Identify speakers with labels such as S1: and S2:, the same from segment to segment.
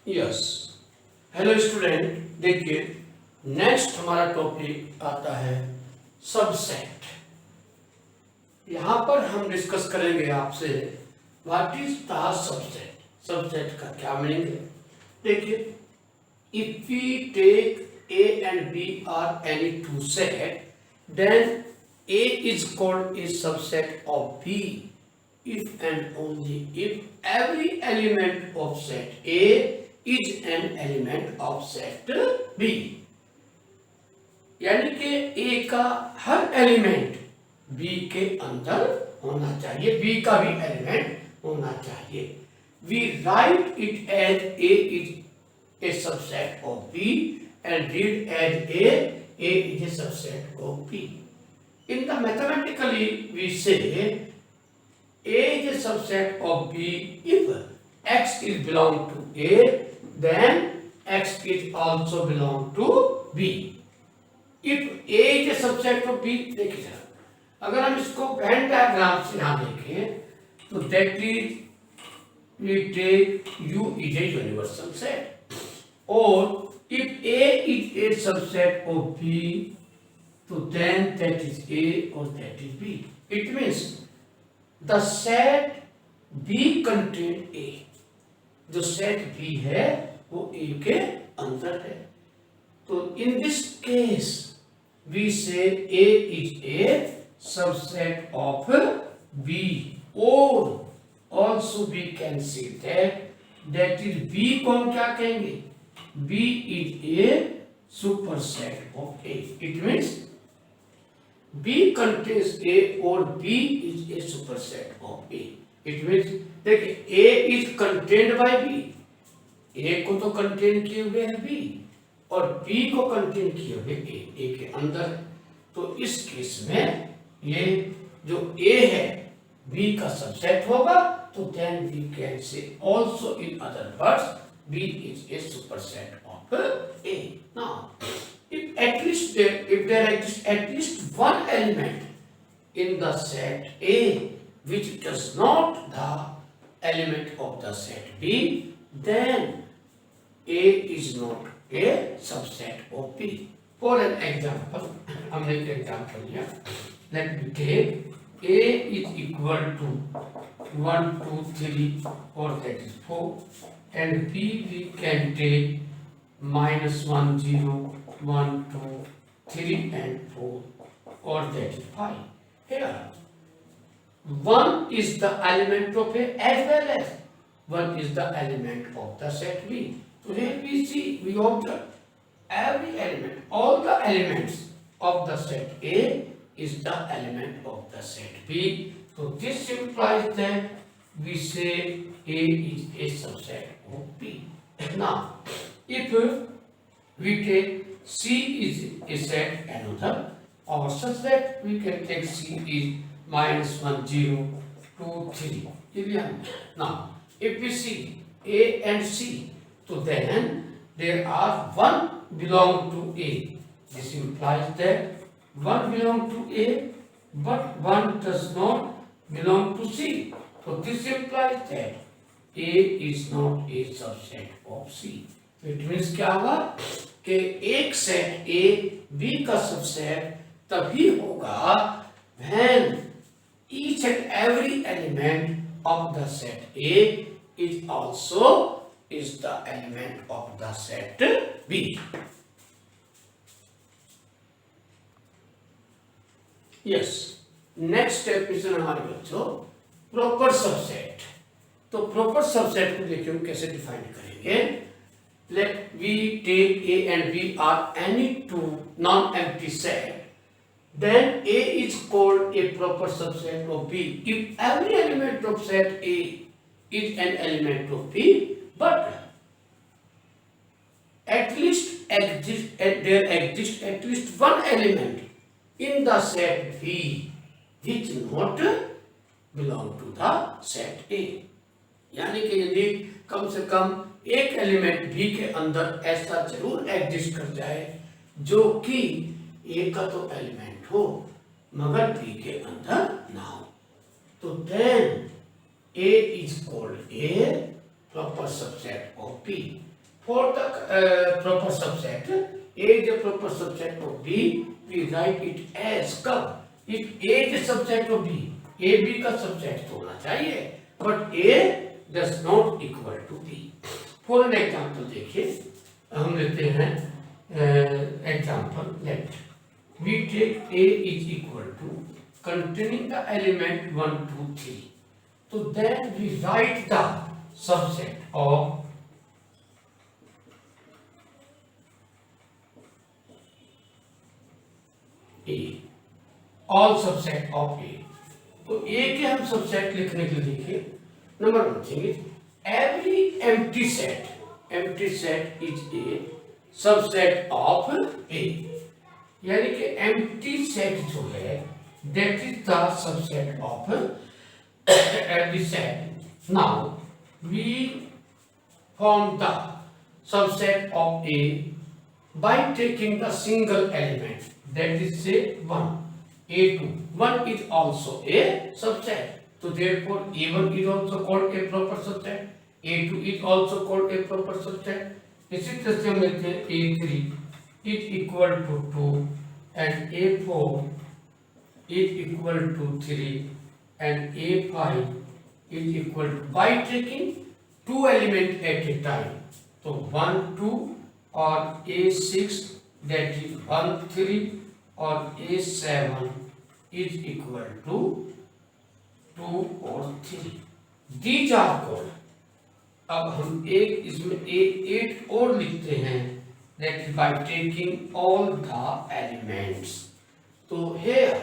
S1: Yes. Hello student, देखिए next हमारा topic आता है सबसेट। यहाँ पर हम डिस्कस करेंगे आपसे what is the subset. Subset का क्या मीनिंग है। देखिए, if we take A and B are any two set, then A is called a subset of B if and only if every element of set A is an element of set B। यानी कि A का हर element B के अंदर होना चाहिए, B का भी element होना चाहिए। We write it as A is a subset of B and read as A is a subset of B। In the mathematically we say A is a subset of B if X is belong to A, then X is also belong to B। If A is a subset of B, देखिए जरा, अगर हम इसको Venn diagram से यहाँ देखें तो that is we take U is a universal set, और if A is a subset of B, तो then that is A or that is B। It means the set B contain A। जो set B है वो A के अंदर है। तो in this case we say A is a subset of B, or also we can say that is B को हम क्या कहेंगे, B is a superset of A। It means B contains A or B is a superset of A। It means देखिए A is contained by B, A को तो contain किए हुए है B और B को कंटेन किए हुए A के अंदर। तो इस केस में ये जो A है B का सबसेट होगा, तो then we can say also in other words B is a superset of A। Now if there exists at least one element in the set A which does not the element of the set B, then A is not a subset of B। For an example, हमने एक example लिया। Let me take A is equal to 1 2 3 or that is 4, and B we can take -1 0 1 2 3 and 4 or that is 5। Here 1 is the element of A as well as 1 is the element of the set B। So here we see, we observe every element, all the elements of the set A is the element of the set B। So this implies that we say A is a subset of B। Now if we take C is a set another, or such that we can take C is -1 0 2 3। Now if we see A and C, so then there are 1 belong to A। This implies that 1 belong to A but 1 does not belong to C। So this implies that A is not a subset of C। So it means क्या होगा कि एक set A B का subset तभी होगा when each and every element of the set A is also is the element of the set B। Yes, next step is हमारे बच्चों proper subset. तो प्रॉपर सबसेट को देखिए हम कैसे डिफाइन करेंगे। Let we take A and B are any two non-empty set, then A is called a proper subset of B if every element of set A is an element of B, but there exists at least one element in the set B which not belong to the set A। यानी कि यदि कम से कम एक element B के अंदर ऐसा जरूर exist कर जाए जो कि A का तो एलिमेंट हो मगर B के अंदर ना हो, तो then A is called a proper subset of P। For the proper subset, A is a proper subset of B, we write it as कब? If A is a subset of B, A B का subset तो होना चाहिए, but A does not equal to B. For an example देखिए, हम लेते हैं example let we take A is equal to containing the element 1, 2, 3. So then we write the subset of A, all subset of A. तो A के हम subset लिखने के लिए देखिए, number one thing is every empty set is a subset of A, यानी कि empty set जो है that is the subset of every set. Now we form the subset of A by taking the single element, that is say 1, A2. 1 is also a subset, so therefore A1 is also called a proper subset, A2 is also called a proper subset. इसी तरह से हम लेते हैं A3 is equal to 2 and A4 is equal to 3 and A5 is equal to, by taking two elements at a time, so 1, 2 or A6 that is 1, 3 or A7 is equal to 2 or 3. These are called. अब हम एक इसमें A8 और लिखते हैं, that is by taking all the elements. तो here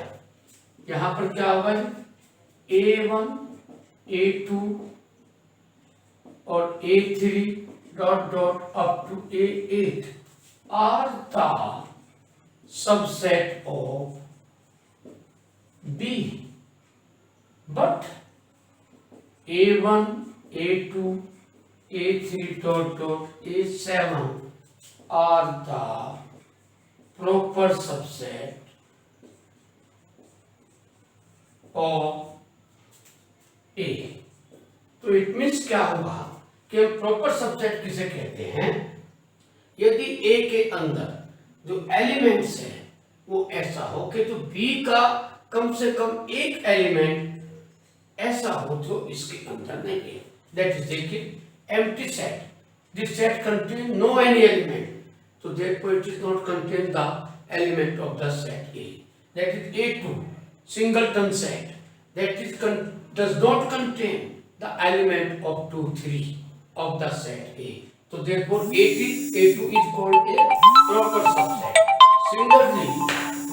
S1: यहाँ पर क्या होगा, A1, A2 और A3 dot dot up to A8 are the subset of B, but A1, A2, A3 dot dot A7 are the proper subset of A. तो it means क्या होगा कि हम प्रॉपर सबसेट किसे कहते हैं, यदि A के अंदर जो एलिमेंट्स है वो ऐसा हो कि जो B का कम से कम एक एलिमेंट ऐसा हो जो इसके अंदर नहीं है, दैट इज देखिए empty set, this set contain no any element, so therefore it is not contain the element of the set A, that is A2 singleton set, that is does not contain the element of 2, 3 of the set A, so therefore A2 is called a proper subset. Similarly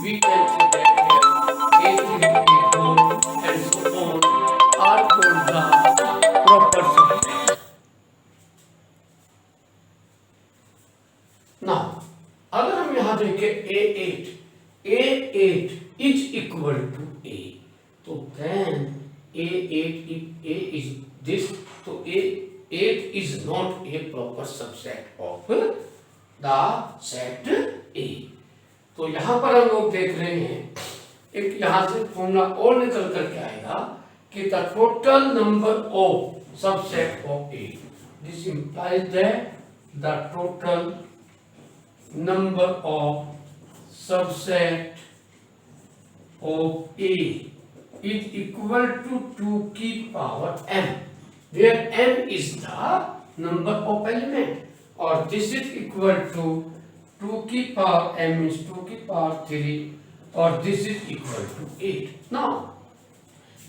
S1: we can say that here A3, A4 and so on are called the proper subset. Now अगर हम यहाँ देखें A8 is equal to A, तो then A8 if A is this, so A8 is not a proper subset of the set A. तो यहाँ पर हम लोग देख रहे हैं, एक यहाँ से फॉर्मूला और निकल कर के आएगा कि the total number of subset of A, this implies that the total number of subset of A is equal to 2 की power m, where m is the number of element, और this is equal to 2 की power m means 2 की power 3, और this is equal to 8. Now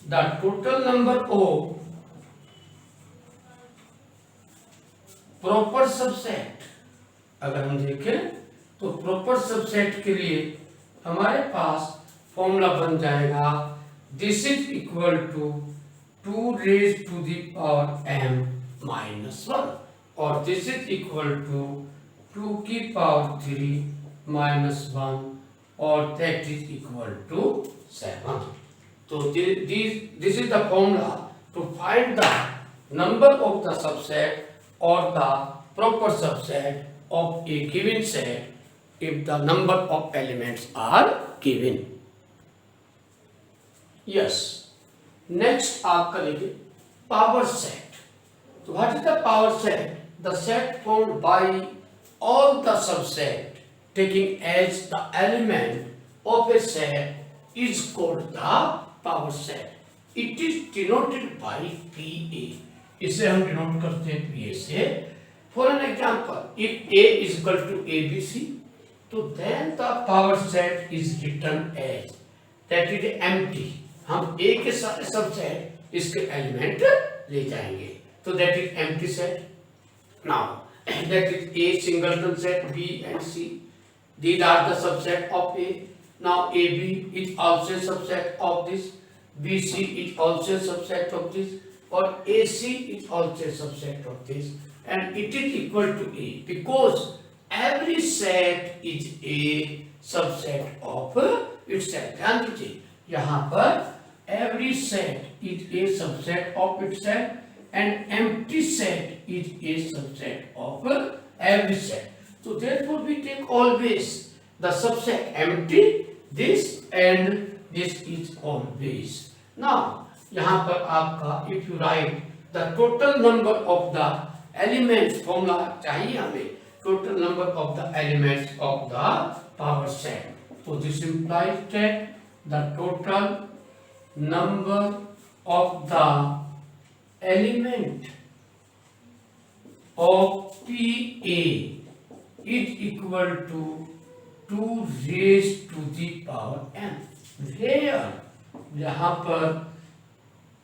S1: the total number of proper subset अगर हम देखें तो proper subset के लिए हमारे पास फॉर्मूला बन जाएगा, this is equal to 2 raise to the power m minus 1, और दिस इज इक्वल टू 2 की पावर 3 माइनस 1, और दैट इज इक्वल टू 7. तो this is the formula to find the number of the subset और the proper subset of a given set if the number of elements are given. Yes. Next आप करेंगे power set. तो what is the power set? the set formed by all the subset taking as the element of a set is called the power set. It is denoted by PA. इसे हम denote करते हैं PA से. For an example, if A is equal to ABC, तो then the power set is written as that is empty. हम A के सारे subset इसके एलिमेंट ले जाएंगे, तो that is empty set. Now that is A singleton set, B and C. These are the subset of A. Now AB is also a subset of this. BC is also a subset of this, or AC is also a subset of this, and it is equal to A because every set is a subset of itself. ध्यान दीजिए, यहाँ पर every set is a subset of itself and empty set is a subset of every set. So therefore we take always the subset empty, this and this is always. Now यहाँ पर आपका if you write the total number of the elements formula चाहिए हमें, total number of the elements of the power set. So this implies that the total number of the element of PA is equal to 2 raised to the power m, where यहाँ पर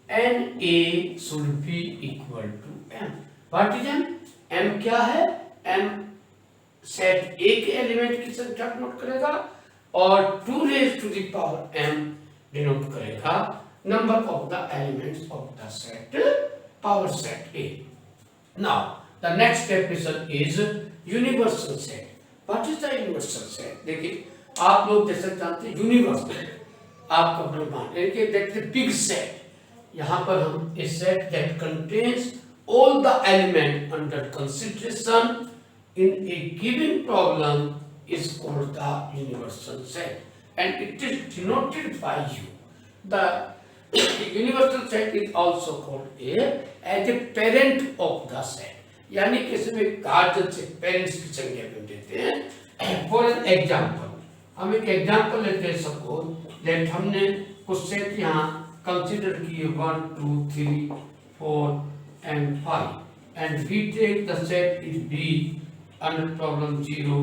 S1: NA should be equal to m. What is m? m क्या है? m set A के element की संख्या note करेगा और 2 raised to the power m denote करेगा number of the elements of the set power set A. Now the next definition is universal set. What is the universal set? देखिए आप लोग जैसे जानते हैं यूनिवर्सल आपका ब्रह्मांड एक दैट इज बिग सेट. यहाँ पर हम a set that contains all the element under consideration in a given problem is called the universal set, and it is denoted by U. The universal set is also called as a parent of the set. यानी कि इसमें guardian से parents की संज्ञा भी देते हैं. For an example हम एक एग्जाम्पल लेते हैं. सपोज दैट हमने कुछ सेट यहाँ कंसिडर किए 1 2 3 4 and 5, and we take the set is B under problem 0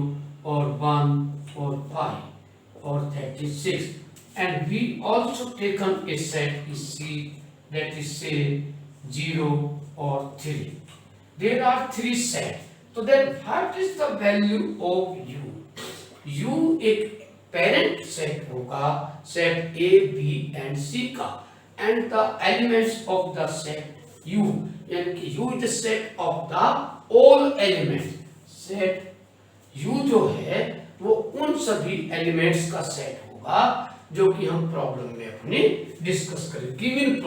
S1: or 1 or 5 or 36, and we also taken a set is C that is say 0 or 3. There are 3 sets. So then what is the value of U? U एक parent set होगा set A, B and C का, and the elements of the set U यानी कि U is the set of the all elements. set U जो है वो उन सभी elements का set होगा जो कि हम प्रॉब्लम में अपनी डिस्कस करें. गिवन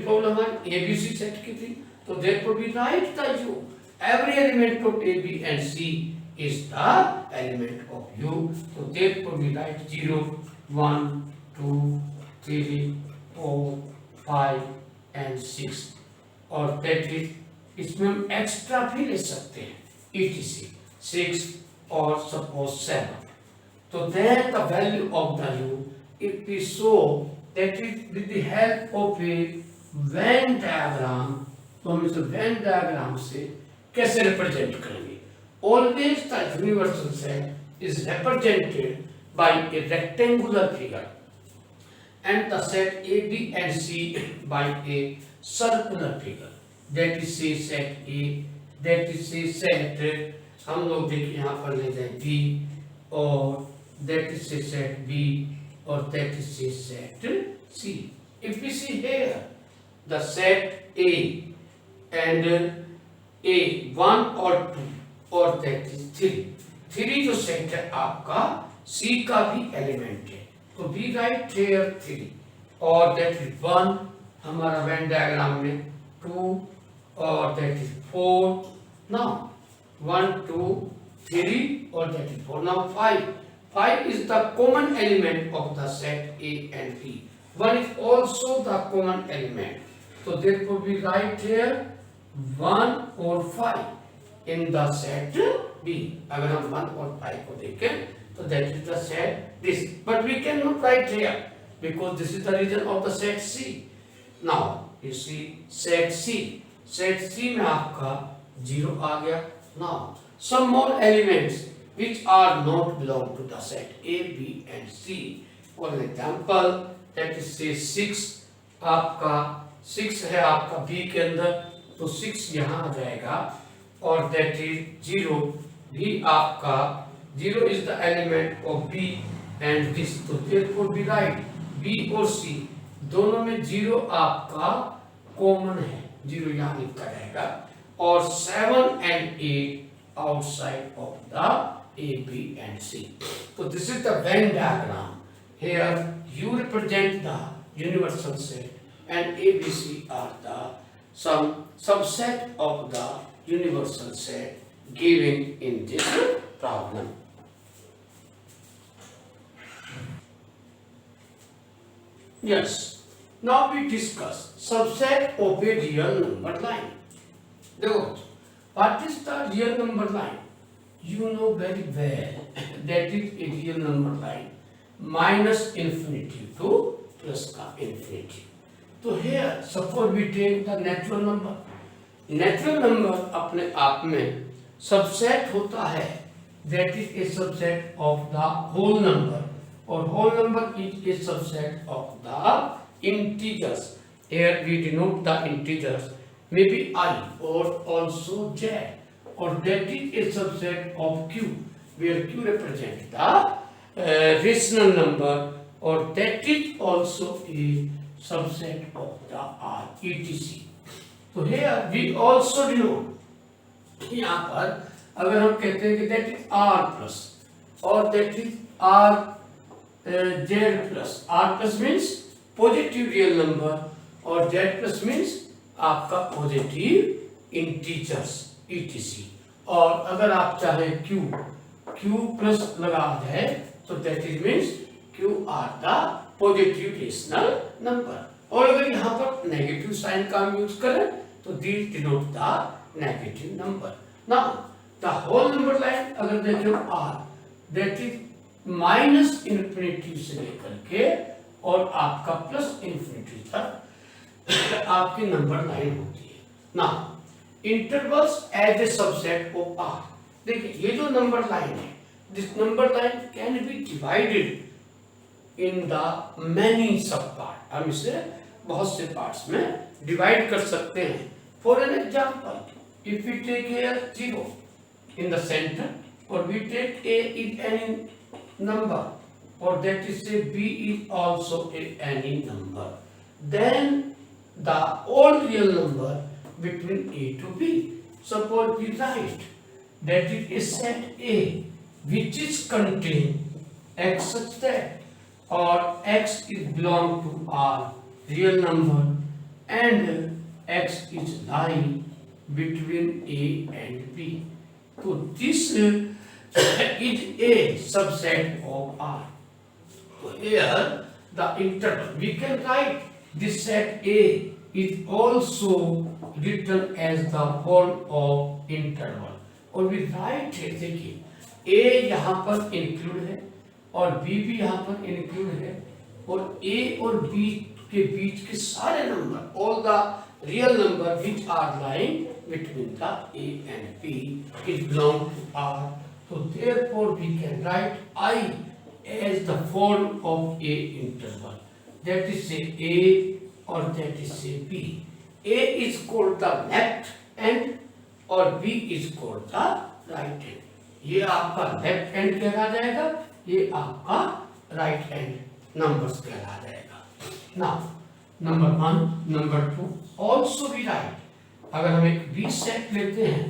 S1: प्रॉब्लम है ABC सेट की थी, तो therefore we write the U. Every element of A, B and C is the element of U. So therefore we write 0 1 2 3 4 5 and 6, और that is इसमें हम एक्स्ट्रा भी ले सकते हैं etc 6 और suppose 7. So then the value of the U, if we show that is with the help of a Venn diagram, तो हम इसे Venn diagram से कैसे रिप्रेजेंट करेंगे? Always the universal set is represented by a rectangular figure, and the set A, B and C by a circular figure. That is say set A, that is say set हम लोग देखिए यहाँ पर ले जाए B, और that is say set B, or that is say set C. If we see here the set A and A 1 or 2 or that is 3 जो set है आपका C का भी एलिमेंट है, तो we write here 3 और that is 1 हमारा Venn diagram में 2 और that is 4. now 1 2 3 or that is 4. now 5 is the common element of the set A and B. 1 is also the common element, so therefore we write here 1 और 5 in the set B। अगर हम 1 और 5 को देखें तो that is the set this, but we cannot write here because this is the region of the set C. Now you see set C में आपका 0 आ गया. Now some more elements which are not belong to the set A, B and C. For example, that is say 6, आपका 6 है आपका B के अंदर, तो 6 यहाँ आ जाएगा. और that is 0 भी आपका 0 is the element of B and this, तो therefore we write B और C दोनों में 0 आपका कॉमन है, 0 यहाँ लिखा जाएगा. और 7 and 8 outside of the A, B and C. So this is the Venn diagram. Here you represent the universal set and A, B, C are the some subset of the universal set given in this problem. Yes. Now we discuss subset of a real number line. देखो, what is the real number line? You know very well that is a real number line minus infinity to plus का infinity. तो here suppose we take the natural number. Natural number अपने आप में subset होता है, that is a subset of the whole number, और whole number is a subset of the integers. Here we denote the integers maybe I or also Z, or that is a subset of Q, where Q represents the rational number, or that is also a subset of the R, etc. तो here we also denote, यहाँ पर अगर हम कहते हैं कि that is R plus और that is R Z plus, R plus means positive real number और Z plus means आपका पॉजिटिव इंटीजर्स etc. और अगर आप चाहे Q प्लस लगा जाए तो that is means Q are the positive rational number. और अगर यहाँ पर नेगेटिव साइन का हम यूज करें तो this denote the negative number. Now the whole number line अगर देखें R, that is minus infinity से लेकर के और आपका प्लस इन्फिनिटी तक आपकी नंबर लाइन होती है. ना intervals as a subset of R. देखिए ये जो नंबर लाइन है, this number line can be divided in the many sub part. हम इसे बहुत से पार्ट्स में डिवाइड कर सकते हैं. For an example, if we take here 0 in the centre और we take a is any number और that is say b is also any number, then the all real number between A to B. Suppose we write that it is set A which is contain x such that or x is belong to R real number and x is lying between A and B. So this is a subset of R. So here the interval we can write this set A is also written as the form of interval. और we write it, देखिए A यहाँ पर include है और B भी यहाँ पर include है और A और B के बीच के सारे number, all the real number which are lying between the A and B is belong to R. So therefore we can write I as the form of A interval. That is say A or that is say B. A is called the left end और B is called the right end. ये आपका left and कहला जाएगा, ये आपका right and numbers कहला जाएगा. Now number 1, number 2 also we write. अगर हम एक B सेट लेते हैं,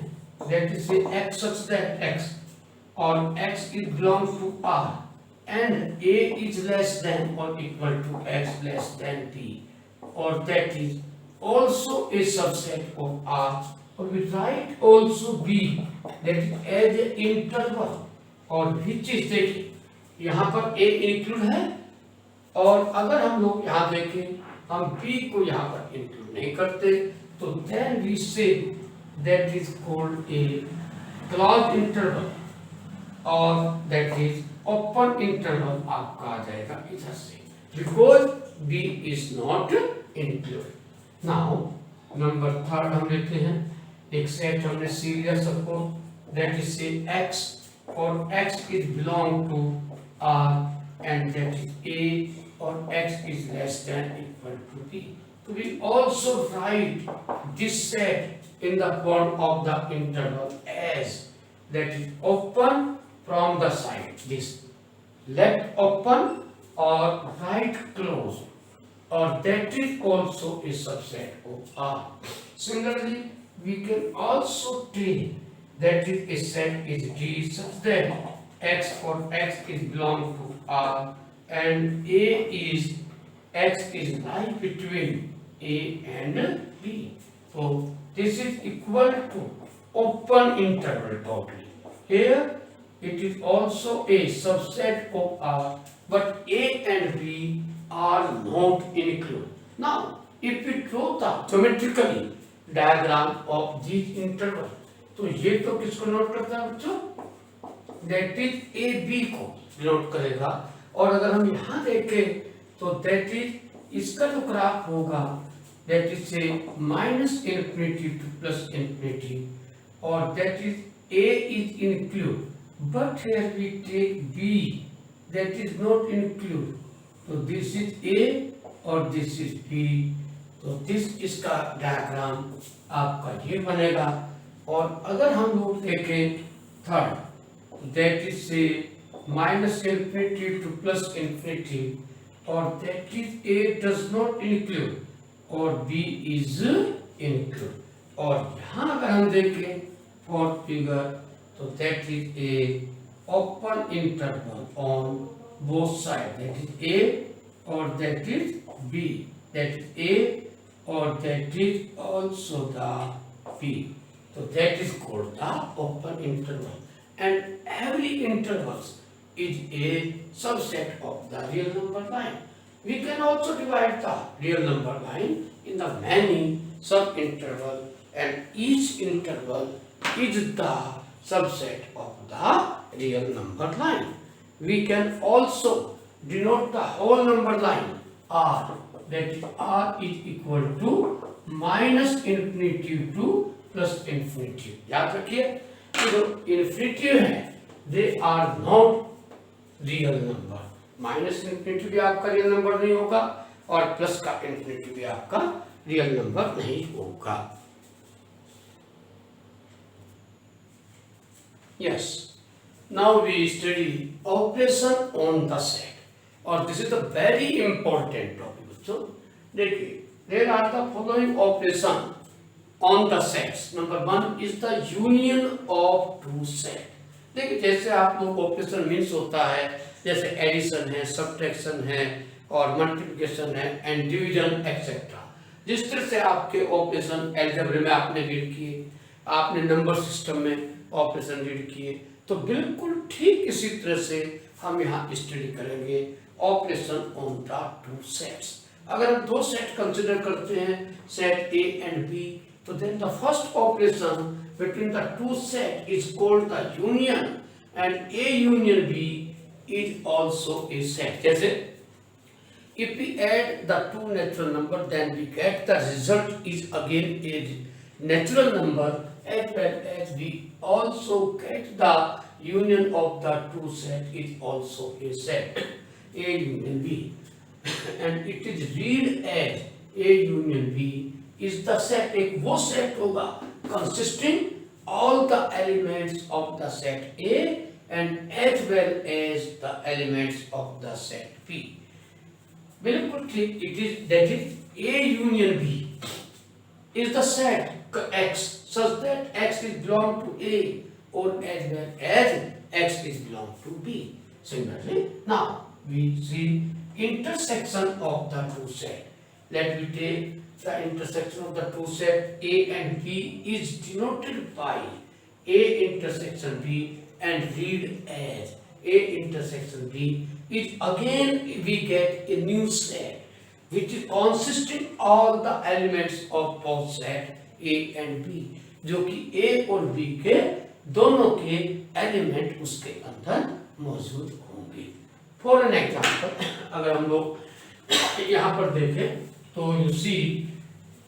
S1: that is say x such that x और x is belong to R and A is less than or equal to x less than B, or that is also a subset of R. Or we write also B that is as an interval और which is देखिए यहाँ पर A include है और अगर हम लोग यहाँ देखें हम B को यहाँ पर इंक्लूड नहीं करते तो then we say that is called a closed interval और that is open interval आपका आ जाएगा इधर से because b is not included. Now number third हम लेते हैं एक सेट हमने serial suppose that is say x or x is belong to R and that is a or x is less than equal to b. So we also write this set in the form of the interval as that is open from the side, this left open or right closed, or that is also a subset of R. Similarly, we can also take that is a set is D such that x for x is belong to R and A is x is lie between A and B. So this is equal to open interval totally. Here it is also a subset of R, but A and B are not included. Now, if we draw the geometrically diagram of these intervals, तो ये तो किसको note करता है बच्चों? That is A B को note करेगा और अगर हम यहाँ देखें तो that is इसका जो ग्राफ होगा that is say minus infinity to plus infinity और that is A is included. But here we take B that is not included. So this is A or this is B. तो this इसका diagram आपका ये बनेगा और अगर हम लोग देखें third that is say minus infinity to plus infinity और that is A does not include और B is include और यहाँ अगर हम देखें fourth figure so that is a open interval on both sides that is A or that is B that is A or that is also the B so that is called the open interval and every interval is a subset of the real number line. We can also divide the real number line in the many sub-interval and each interval is the subset of the real number line. We can also denote the whole number line R, that is R is equal to minus infinity to plus infinity. याद रखिए जो infinity है they are not real number. Minus infinity भी आपका real number नहीं होगा और plus का इन्फिनिटी भी आपका रियल नंबर नहीं होगा. Yes. Now we study operation on the set. और this is the very important topic. So देखिए there are the following operation on the sets. Number one is the union of two set. देखिए जैसे आप लोग operation means होता है जैसे addition है सब्ट्रैक्शन है और मल्टीप्लिकेशन है एंड डिवीजन एक्सेट्रा. जिस तरह से आपके ऑपरेशन अलजेब्रा में आपने रीड किए आपने नंबर सिस्टम में ऑपरेशन रीड किए तो बिल्कुल ठीक इसी तरह से हम यहाँ स्टडी करेंगे operation on the two sets. अगर हम दो सेट कंसिडर करते हैं सेट ए एंड बी तो then the first operation between the two set is called the union and A union B is also a set. जैसे if we add the two natural number then we get the result is again a natural number as well as we also get the union of the two set is also a set A union B and it is read as A union B is the set. एक वो set होगा consisting all the elements of the set A and as well as the elements of the set B. बिल्कुल ठीक it is that is A union B is the set X such that X is belong to A or as well as X is belong to B. Similarly, now we see intersection of the two set. Let me take the intersection of the two set A and B is denoted by A intersection B and read as A intersection B is again we get a new set which is consisting all the elements of both set A and B, जो कि A और B के दोनों के element उसके अंदर मौजूद होंगे। फॉर एन एग्जाम्पल, अगर हम लोग यहाँ पर देखें तो यू सी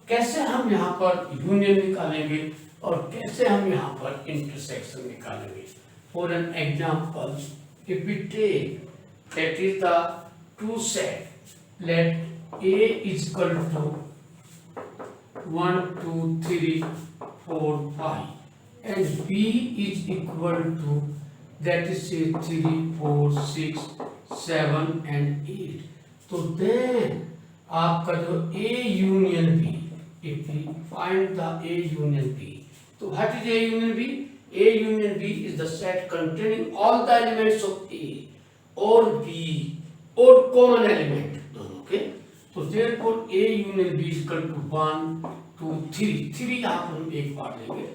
S1: कैसे हम यहाँ पर यूनियन निकालेंगे और कैसे हम यहाँ पर इंटरसेक्शन निकालेंगे। For an example, if we take that is the two set, let A is equal to 1 2 3 4 5 and B is equal to that is say 3 4 6 7 and 8, तो then आपका जो A union B, if we find the A union B, तो what is A union B? A union B is the set containing all the elements of A or B or common element, okay? So therefore A union B is equal to 1 2 3 यहाँ पर हम एक बार लेंगे,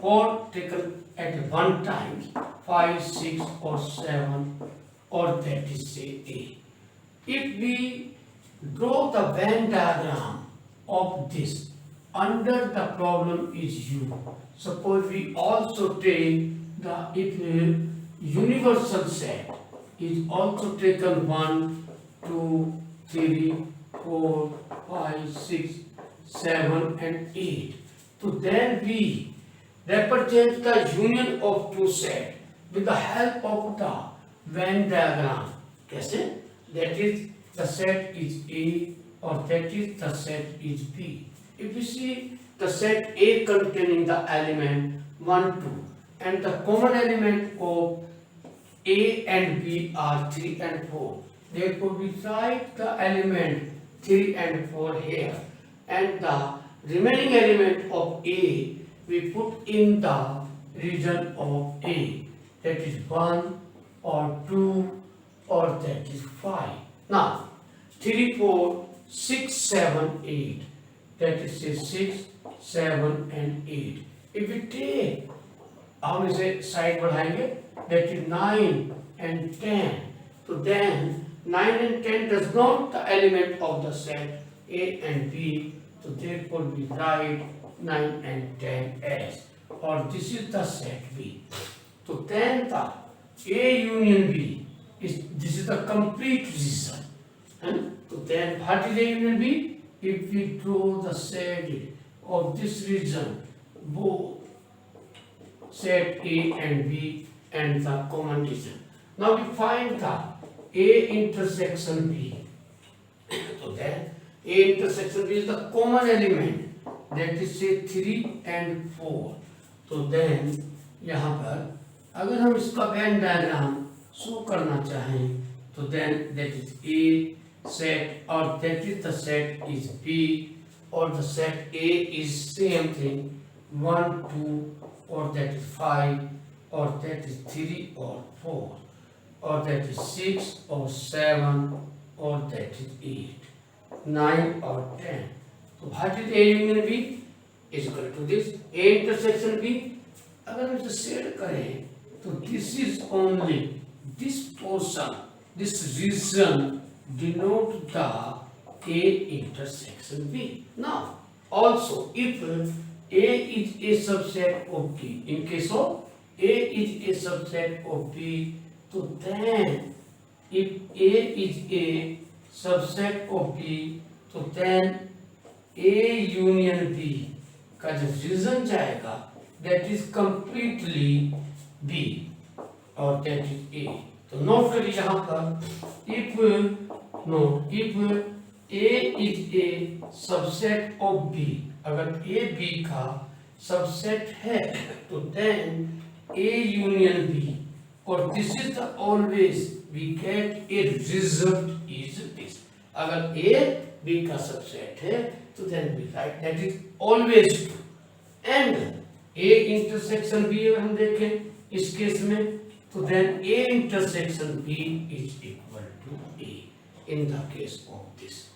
S1: 4 taken at one time, 5 6 or 7 or that is say A. If we draw the Venn diagram of this, under the problem is U. Suppose we also take the if universal set is also taken 1 2 3 4 5 6 7 and 8, so then we represent the union of two sets with the help of the Venn diagram. कैसे? That is the set is A or that is the set is B. If we see the set A containing the element 1 2 and the common element of A and B are 3 and 4, therefore we write the element 3 and 4 here, and the remaining element of A we put in the region of A, that is 1 or 2 or that is 5. Now 3 4 6 7 8, that is say 6 7 and 8. If we take, हम इसे side बढ़ाएंगे, that is 9 and 10, so then 9 and 10 does not the element of the set A and B, so therefore we write 9 and 10 as, or this is the set B. So then the A union B is, this is the complete region, and so then what is A union B? If we draw the set of this region, both set A and B and the common region. Now we find the A intersection B. So then A intersection B is the common element, that is say 3 and 4. तो then यहाँ पर अगर हम इसका Venn diagram show करना चाहें, तो then that is A set or that is the set is B, or the set A is same thing 1 2 or that is 5 or that is 3 or 4 or that is 6 or 7 or that is 8, 9 or 10. So what is A union B is equal to this A intersection B. अगर हम इसे shade करें तो this is only this portion, this region denote the A intersection B. Now also if A is a subset of B, in case of A is a subset of B, so then if A is a subset of B, so then A union B का जो reason जाएगा that is completely B or that is A. तो note करिए यहाँ पर if A is a subset of B, अगर A B का subset है तो then A union B, or this is the always we get a result is this. अगर A B का सबसेट है तो then we write that is always true. And A intersection B अगर हम देखें इस केस में तो then A intersection B is equal to A in the case of this.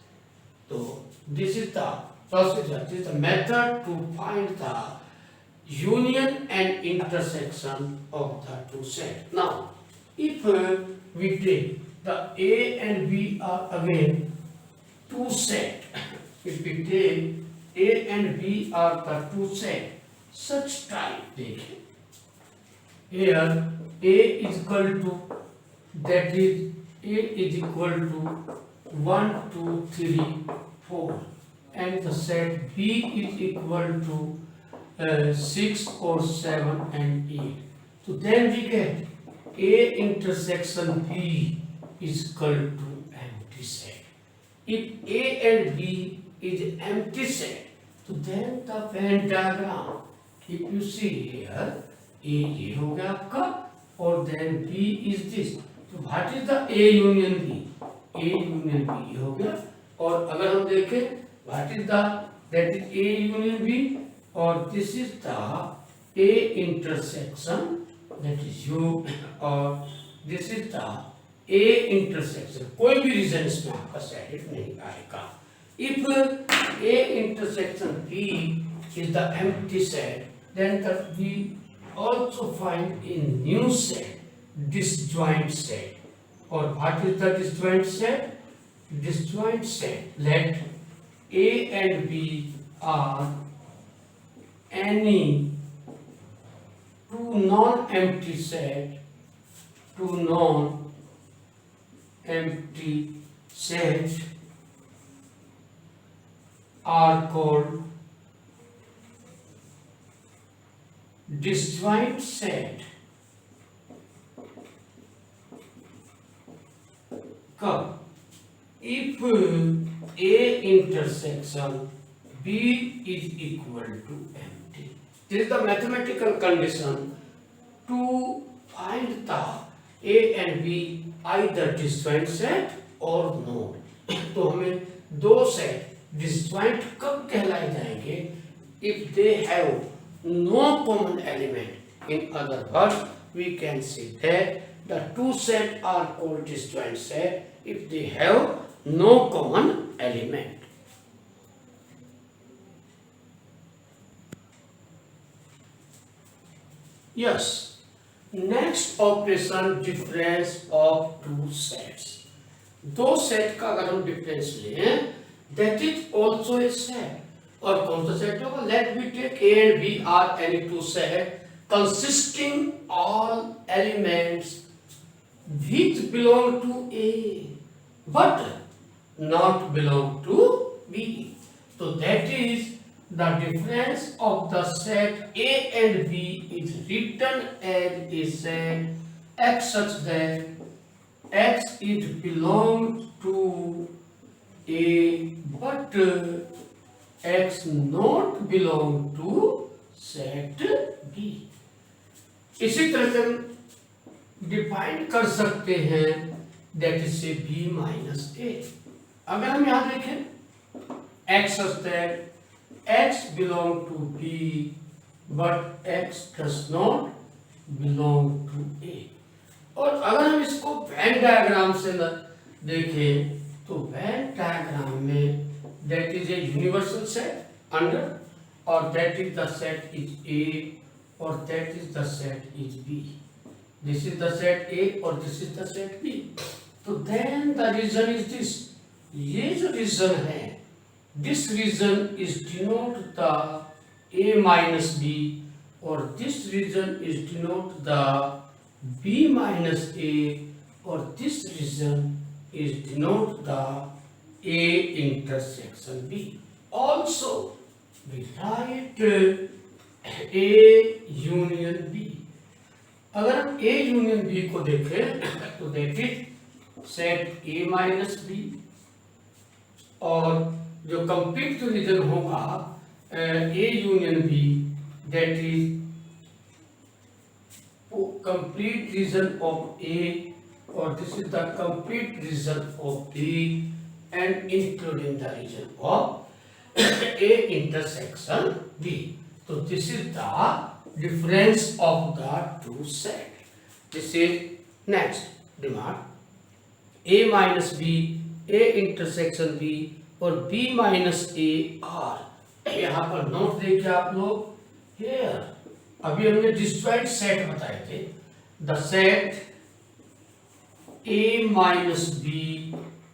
S1: So this is the procedure, this is the method to find the union and intersection of the two sets. Now, if we take the A and B are again two set, if we take A and B are the two set, such type, देखिए here A is equal to, that is A is equal to 1 2 3 4, and the set B is equal to 6 or 7 and 8. So then we get A intersection B is equal to empty set. If A and B is empty set, so then the Venn diagram, if you see here, A ये हो गया आपका और then B is this. So what is the A union B? A union B ये हो गया. और अगर हम देखें what is the, that is A union B, और this is the A intersection, that is U, और this is the A intersection. कोई भी रीजन इसमें आपका सैटिस्फाइड नहीं आएगा. If A intersection B is the empty set, then we also find in new set disjoint set. Or what is the disjoint set? Disjoint set, let A and B are any two non-empty set, two non-empty set are called disjoint set. Come, if A intersection B is equal to empty, this is the mathematical condition to find the A and B either disjoint set or no. तो हमें दो set disjoint कब कहलाए जाएंगे? If they have no common element. In other words, we can say that the two sets are called disjoint set if they have no common element. Yes. Next operation, difference of two sets. दो set का अगर हम difference लें, that is also a set. और कौन सा set होगा? Let me take A and B are any two set consisting all elements which belong to A but not belong to B. So that is the difference of the set A and B is written as a set X such that X is belong to A but X not belong to set B. इसी तरह से हम define कर सकते हैं that is say B minus A. अगर हम यहाँ देखें X that X belong to B but X does not belong to A. और अगर हम इसको वेन डायग्राम से देखें तो वेन डायग्राम में that is a universal set under, or that is the set is A, or that is the set is B. This is the set A or this is the set B. So then the reason is this. ये जो reason है, this reason is denote the A minus B, or this reason is denote the B minus A, or this reason is denote the A intersection B. Also, we write A union B. अगर हम A union B को देखें तो that is set A minus B, और जो complete region होगा A union B, that is complete region of A, or this is the complete region of B and including the region of A intersection B. So this is the difference of the two sets. This is next remark. A minus B, A intersection B और B minus A R. यहाँ पर note देखिए आप लोग. Here अभी हमने disjoint set बताए थे. The set A minus B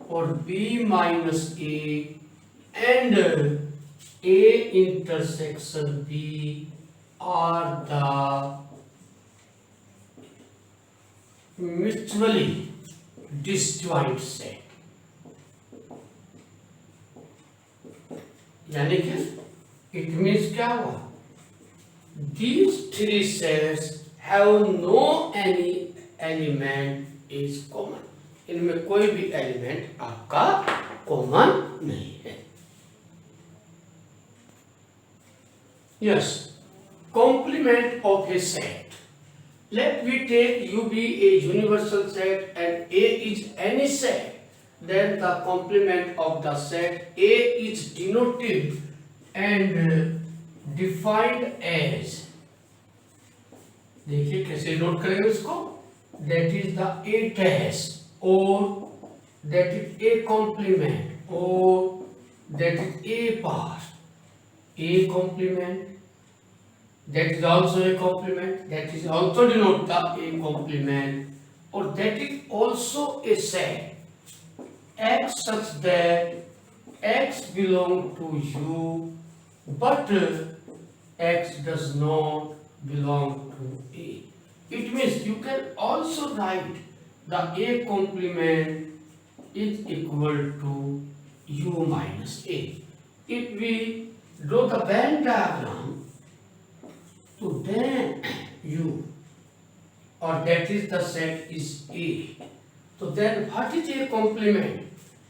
S1: और B minus A and A intersection B are the mutually disjoint set. यानी कि it means क्या हुआ? These three sets have no any element is common. इनमें कोई भी एलिमेंट आपका कॉमन नहीं है. Yes, complement of a set. Let we take U be a universal set and A is any set. Then the complement of the set A is denoted and defined as. देखिए कैसे note करेंगे उसको. That is the A dash or that is A complement or that is A bar. A complement, that is also a complement, that is also denote the A complement, or that is also a set X such that X belong to U but X does not belong to A. It means you can also write the A complement is equal to U minus A. If we draw the Venn diagram to then U, or that is the set is A, तो then what is A complement?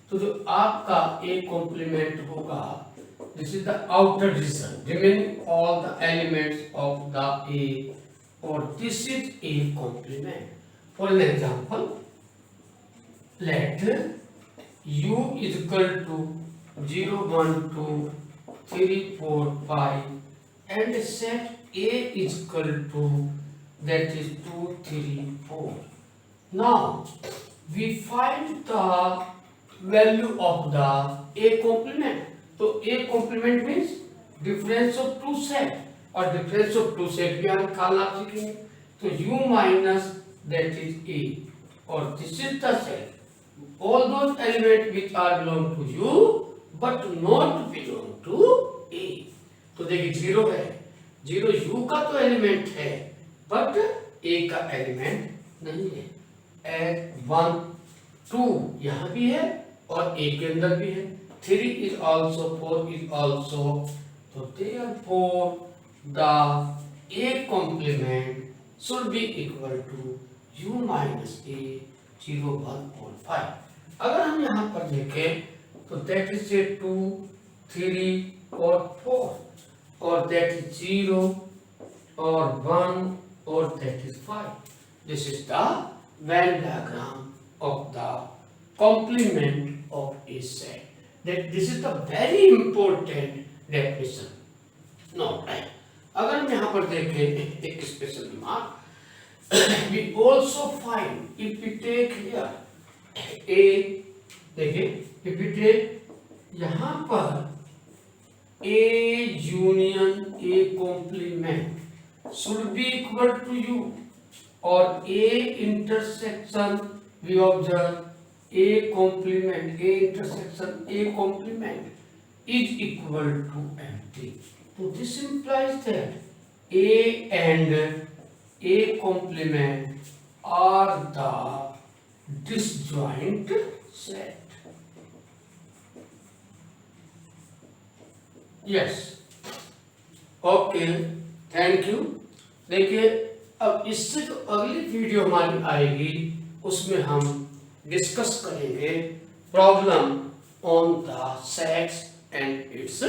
S1: तो जो आपका A complement होगा, this is the outer region remaining all the elements of the A, or this is A complement. For an example, let U is equal to 0, 1, 2, 3, 4, 5 and set A is equal to that is 2, 3, 4. Now we find the value of the A complement. So A complement means difference of two set, और difference of two set भी हम निकालना सीखेंगे. तो U minus that is A, और this is the set. All those elements which are belong to U but not belong to A. तो देखिए zero है, जीरो U का तो एलिमेंट है बट A का एलिमेंट नहीं है. एट 1, 2 यहाँ भी है और A के अंदर भी है. 3 is also, 4 is also. So therefore the A complement should be equal to U minus A 0, 1 और 5. अगर हम यहाँ पर देखें तो that is 2, 3 और 4 और that is 0 और 1 और that is 5. This is the Venn diagram of the complement of a set. That this is the very important definition. No, right? अगर हम यहाँ पर देखें एक special remark, we also find if we take here A, देखिए if we take यहाँ पर A union A complement should be equal to U, or A intersection we observe A complement A intersection A complement is equal to empty. So this implies that A and A complement are the disjoint set. Yes. Okay. Thank you. देखिए अब इससे जो अगली video हमारी आएगी उसमें हम discuss करेंगे problem on the sets and its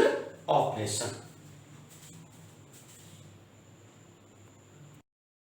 S1: operation.